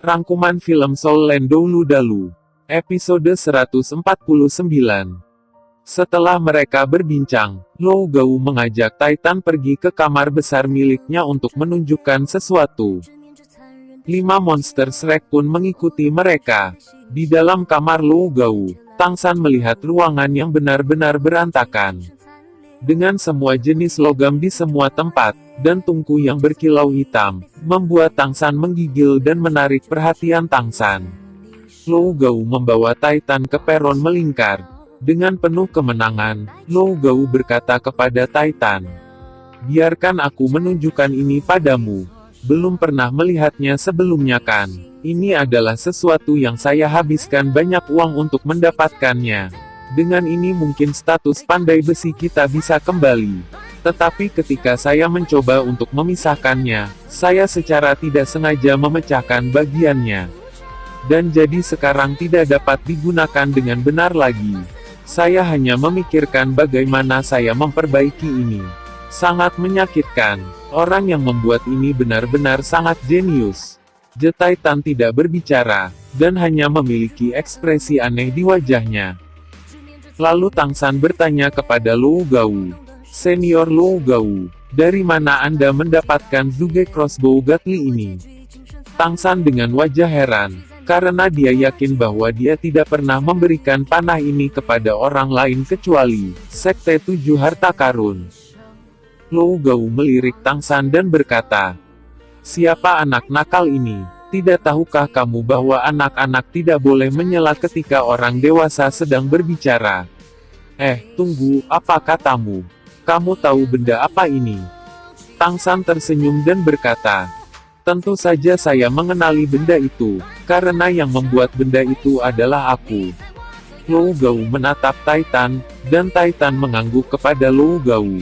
Rangkuman film Soul Land Doulu Dalu. Episode 149. Setelah mereka berbincang, Lou Gao mengajak Titan pergi ke kamar besar miliknya untuk menunjukkan sesuatu. 5 monster Shrek pun mengikuti mereka. Di dalam kamar Lou Gao, Tang San melihat ruangan yang benar-benar berantakan. Dengan semua jenis logam di semua tempat, dan tungku yang berkilau hitam, membuat Tang San menggigil dan menarik perhatian Tang San. Lou Gao membawa Titan ke peron melingkar. Dengan penuh kemenangan, Lou Gao berkata kepada Titan, "Biarkan aku menunjukkan ini padamu. Belum pernah melihatnya sebelumnya kan? Ini adalah sesuatu yang saya habiskan banyak uang untuk mendapatkannya. Dengan ini mungkin status pandai besi kita bisa kembali. Tetapi ketika saya mencoba untuk memisahkannya, saya secara tidak sengaja memecahkan bagiannya. Dan jadi sekarang tidak dapat digunakan dengan benar lagi. Saya hanya memikirkan bagaimana saya memperbaiki ini. Sangat menyakitkan. Orang yang membuat ini benar-benar sangat jenius." Titan tidak berbicara, dan hanya memiliki ekspresi aneh di wajahnya. Lalu Tang San bertanya kepada Lou Gao, "Senior Lou Gao, dari mana Anda mendapatkan Zhuge Crossbow Gatli ini?" Tang San dengan wajah heran, karena dia yakin bahwa dia tidak pernah memberikan panah ini kepada orang lain kecuali Sekte 7 Harta Karun. Lou Gao melirik Tang San dan berkata, "Siapa anak nakal ini? Tidak tahukah kamu bahwa anak-anak tidak boleh menyela ketika orang dewasa sedang berbicara?" Tunggu, apa katamu? Kamu tahu benda apa ini?" Tang San tersenyum dan berkata, "Tentu saja saya mengenali benda itu, karena yang membuat benda itu adalah aku." Lou Gao menatap Titan, dan Titan mengangguk kepada Lou Gao.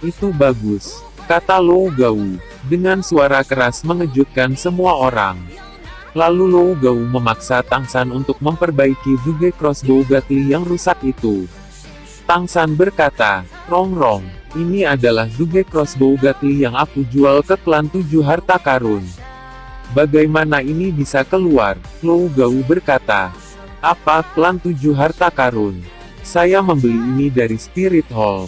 "Itu bagus," kata Lou Gao, dengan suara keras mengejutkan semua orang. Lalu Lou Gao memaksa Tang San untuk memperbaiki Zhuge Crossbow Gatli yang rusak itu. Tang San berkata, "Rong, ini adalah Zhuge Crossbow Gatli yang aku jual ke klan 7 Harta Karun. Bagaimana ini bisa keluar?" Lou Gao berkata, "Apa, klan 7 Harta Karun? Saya membeli ini dari Spirit Hall."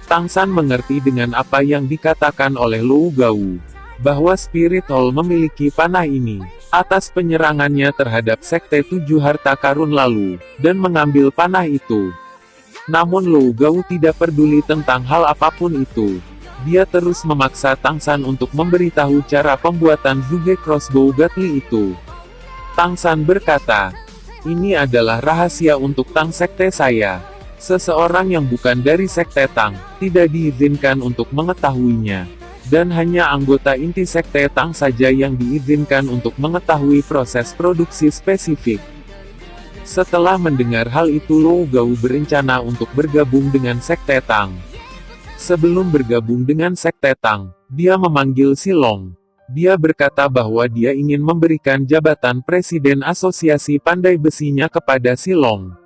Tang San mengerti dengan apa yang dikatakan oleh Lou Gao, bahwa Spirit Hall memiliki panah ini, atas penyerangannya terhadap Sekte 7 Harta Karun lalu, dan mengambil panah itu. Namun Lou Gao tidak peduli tentang hal apapun itu. Dia terus memaksa Tang San untuk memberitahu cara pembuatan Zhuge Crossbow Gatli itu. Tang San berkata, "Ini adalah rahasia untuk Tang Sekte saya. Seseorang yang bukan dari Sekte Tang, tidak diizinkan untuk mengetahuinya. Dan hanya anggota inti Sekte Tang saja yang diizinkan untuk mengetahui proses produksi spesifik." Setelah mendengar hal itu Lou Gao berencana untuk bergabung dengan Sekte Tang. Sebelum bergabung dengan Sekte Tang, dia memanggil Silong. Dia berkata bahwa dia ingin memberikan jabatan Presiden Asosiasi Pandai Besinya kepada Silong.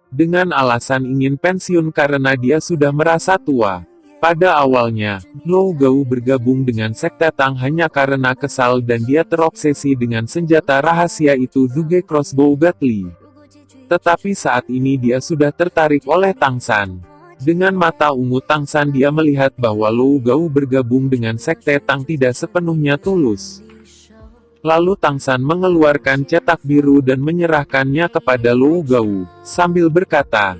Dengan alasan ingin pensiun karena dia sudah merasa tua. Pada awalnya, Lou Gao bergabung dengan Sekte Tang hanya karena kesal dan dia terobsesi dengan senjata rahasia itu Zhuge Crossbow Gatli. Tetapi saat ini dia sudah tertarik oleh Tang San. Dengan mata ungu Tang San dia melihat bahwa Lou Gao bergabung dengan Sekte Tang tidak sepenuhnya tulus. Lalu Tang San mengeluarkan cetak biru dan menyerahkannya kepada Lou Gao, sambil berkata,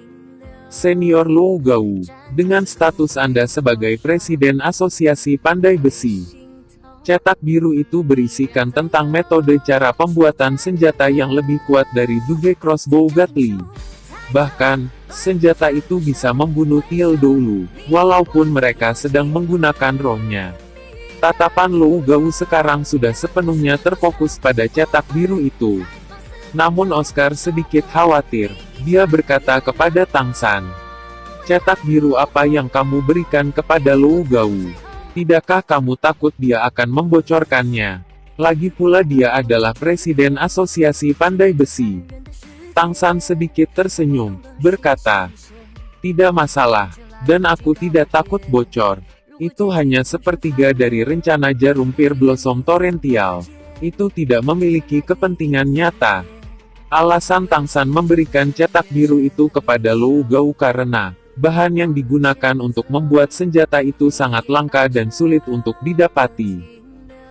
"Senior Lou Gao, dengan status Anda sebagai Presiden Asosiasi Pandai Besi." Cetak biru itu berisikan tentang metode cara pembuatan senjata yang lebih kuat dari Zhuge Crossbow Gatli. Bahkan, senjata itu bisa membunuh Tiel Doulu, walaupun mereka sedang menggunakan rohnya. Tatapan Lou Gao sekarang sudah sepenuhnya terfokus pada cetak biru itu. Namun Oscar sedikit khawatir. Dia berkata kepada Tang San, "Cetak biru apa yang kamu berikan kepada Lou Gao? Tidakkah kamu takut dia akan membocorkannya? Lagi pula dia adalah Presiden Asosiasi Pandai Besi." Tang San sedikit tersenyum, berkata, "Tidak masalah, dan aku tidak takut bocor. Itu hanya sepertiga dari rencana Jarum Pear Blossom Torrential. Itu tidak memiliki kepentingan nyata. Alasan Tang San memberikan cetak biru itu kepada Lou Gao karena bahan yang digunakan untuk membuat senjata itu sangat langka dan sulit untuk didapati.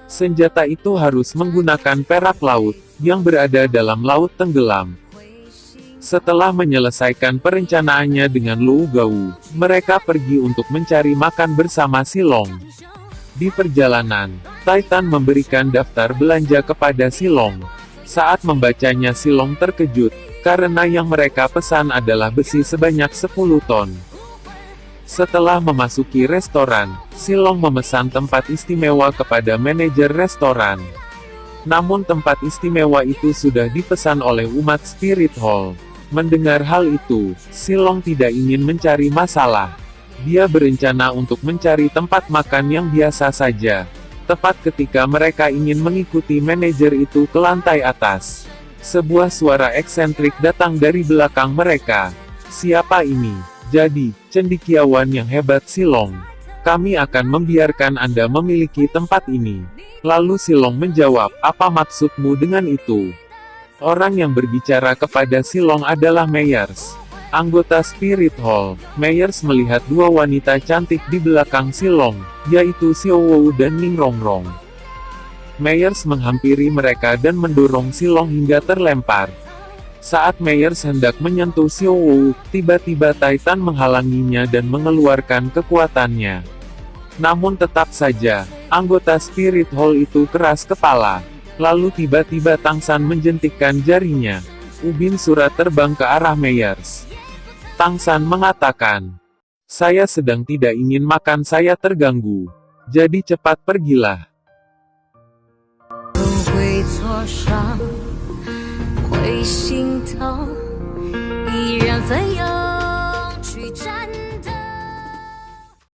Senjata itu harus menggunakan perak laut, yang berada dalam laut tenggelam. Setelah menyelesaikan perencanaannya dengan Lou Gao, mereka pergi untuk mencari makan bersama Silong. Di perjalanan, Titan memberikan daftar belanja kepada Silong. Saat membacanya Silong terkejut, karena yang mereka pesan adalah besi sebanyak 10 ton. Setelah memasuki restoran, Silong memesan tempat istimewa kepada manajer restoran. Namun tempat istimewa itu sudah dipesan oleh umat Spirit Hall. Mendengar hal itu, Silong tidak ingin mencari masalah. Dia berencana untuk mencari tempat makan yang biasa saja. Tepat ketika mereka ingin mengikuti manajer itu ke lantai atas, sebuah suara eksentrik datang dari belakang mereka. "Siapa ini?" "Jadi, cendekiawan yang hebat Silong. Kami akan membiarkan Anda memiliki tempat ini." Lalu Silong menjawab, "Apa maksudmu dengan itu?" Orang yang berbicara kepada Silong adalah Meyers, anggota Spirit Hall. Meyers melihat dua wanita cantik di belakang Silong, yaitu Xiao Wu dan Ning Rongrong. Meyers menghampiri mereka dan mendorong Silong hingga terlempar. Saat Meyers hendak menyentuh Xiao Wu, tiba-tiba Titan menghalanginya dan mengeluarkan kekuatannya. Namun tetap saja, anggota Spirit Hall itu keras kepala. Lalu tiba-tiba Tang San menjentikkan jarinya. Ubin surat terbang ke arah Meyers. Tang San mengatakan, "Saya sedang tidak ingin makan saya terganggu. Jadi cepat pergilah." 会挫伤，会心疼。